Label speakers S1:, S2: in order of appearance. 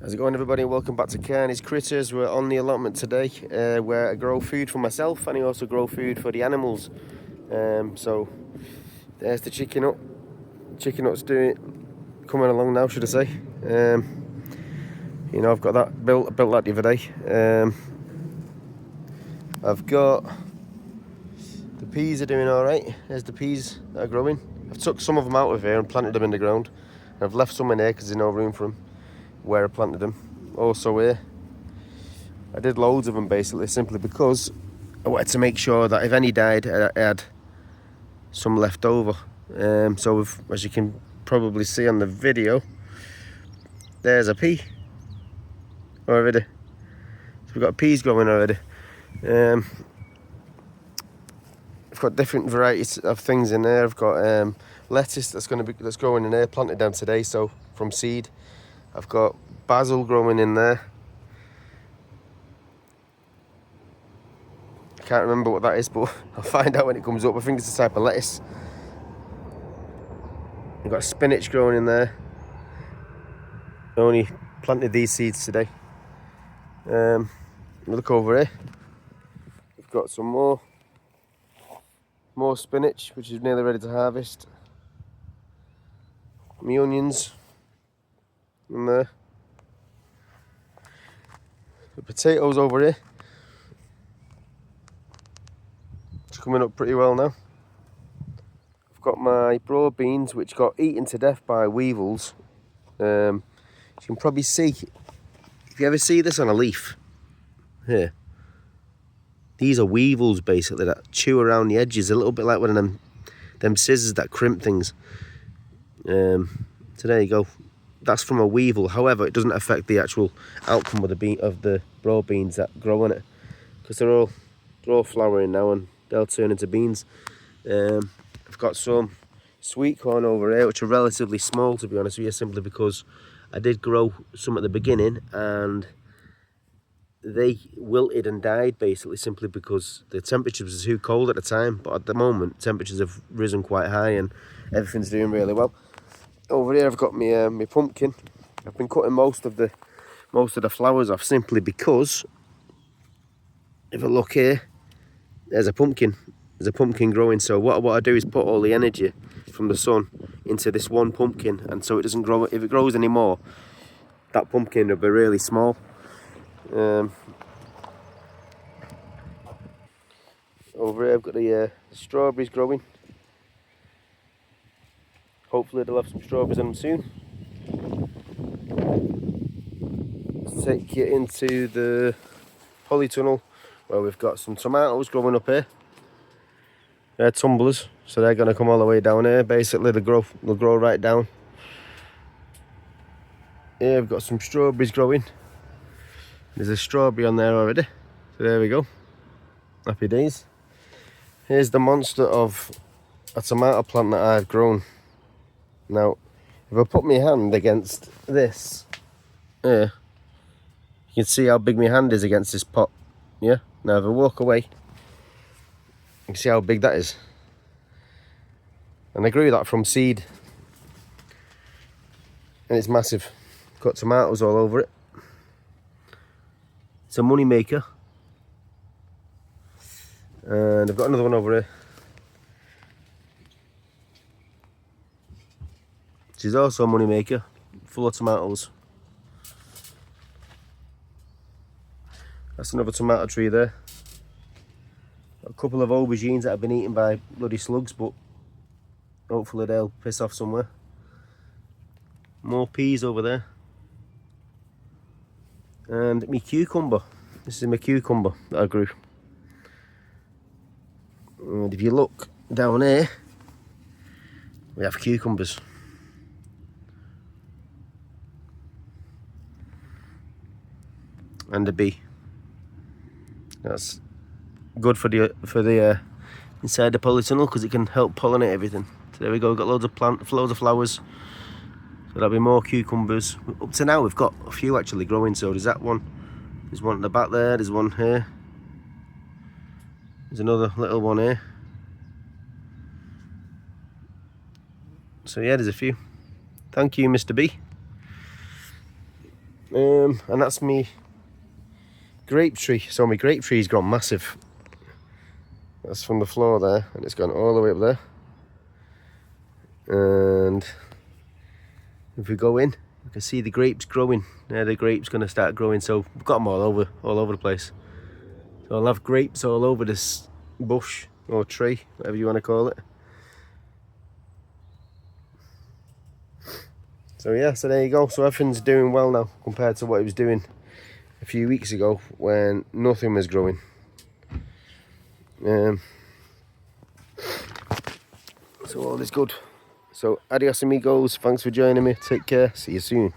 S1: How's it going, everybody? Welcome back to Carney's Critters. We're on the allotment today where I grow food for myself and I also grow food for the animals. So there's the chicken nut. Chicken nut's coming along now, should I say. I've got that built that the other day. I've got the peas are doing alright. There's the peas that are growing. I've took some of them out of here and planted them in the ground. And I've left some in here because there's no room for them where I planted them. Also here, I did loads of them basically simply because I wanted to make sure that if any died, I had some left over. So as you can probably see on the video, there's a pea already. So we've got peas growing already. I've got different varieties of things in there. I've got lettuce that's growing in there, planted down today, so from seed. I've got basil growing in there. I can't remember what that is, but I'll find out when it comes up. I think it's a type of lettuce. I've got spinach growing in there. I only planted these seeds today. Look over here. We've got some more spinach, which is nearly ready to harvest. My onions in there. The potatoes over here. It's coming up pretty well now. I've got my broad beans, which got eaten to death by weevils. You can probably see, if you ever see this on a leaf, here, these are weevils basically that chew around the edges, a little bit like one of them scissors that crimp things. So there you go. That's from a weevil. However, it doesn't affect the actual outcome of the broad beans that grow on it, because they're all flowering now and they'll turn into beans. I've got some sweet corn over here, which are relatively small, to be honest with you, simply because I did grow some at the beginning and they wilted and died basically simply because the temperatures were too cold at the time. But at the moment, temperatures have risen quite high and everything's doing really well. Over here, I've got my pumpkin. I've been cutting most of the flowers off simply because if I look here, there's a pumpkin. There's a pumpkin growing. So what I do is put all the energy from the sun into this one pumpkin, and so it doesn't grow. If it grows anymore, that pumpkin will be really small. Over here I've got the strawberries growing. Hopefully they'll have some strawberries on them soon. Let's take you into the polytunnel where we've got some tomatoes growing up here. They're tumblers, so they're going to come all the way down here. Basically they'll grow right down. Here I've got some strawberries growing. There's a strawberry on there already. So there we go. Happy days. Here's the monster of a tomato plant that I've grown. Now, if I put my hand against this, you can see how big my hand is against this pot. Yeah? Now if I walk away, you can see how big that is. And I grew that from seed. And it's massive. Got tomatoes all over it. It's a money maker. And I've got another one over here, which is also a money maker, full of tomatoes. That's another tomato tree there. Got a couple of aubergines that have been eaten by bloody slugs, but hopefully they'll piss off somewhere. More peas over there. And my cucumber. This is my cucumber that I grew. And if you look down here, we have cucumbers. And a bee. That's good for the inside the polytunnel because it can help pollinate everything. So there we go. We've got loads of flowers. So there'll be more cucumbers. Up to now, we've got a few actually growing. So there's that one. There's one at the back there. There's one here. There's another little one here. So yeah, there's a few. Thank you, Mr. B. And that's me grape tree. So my grape tree's gone massive. That's from the floor there, and it's gone all the way up there. And if we go in, you can see the grapes growing. Yeah, the grapes going to start growing. So we've got them all over the place. So I'll have grapes all over this bush or tree, whatever you want to call it. So yeah, so there you go. So everything's doing well now compared to what it was doing a few weeks ago when nothing was growing. So all is good. So adios amigos, thanks for joining me, take care, see you soon.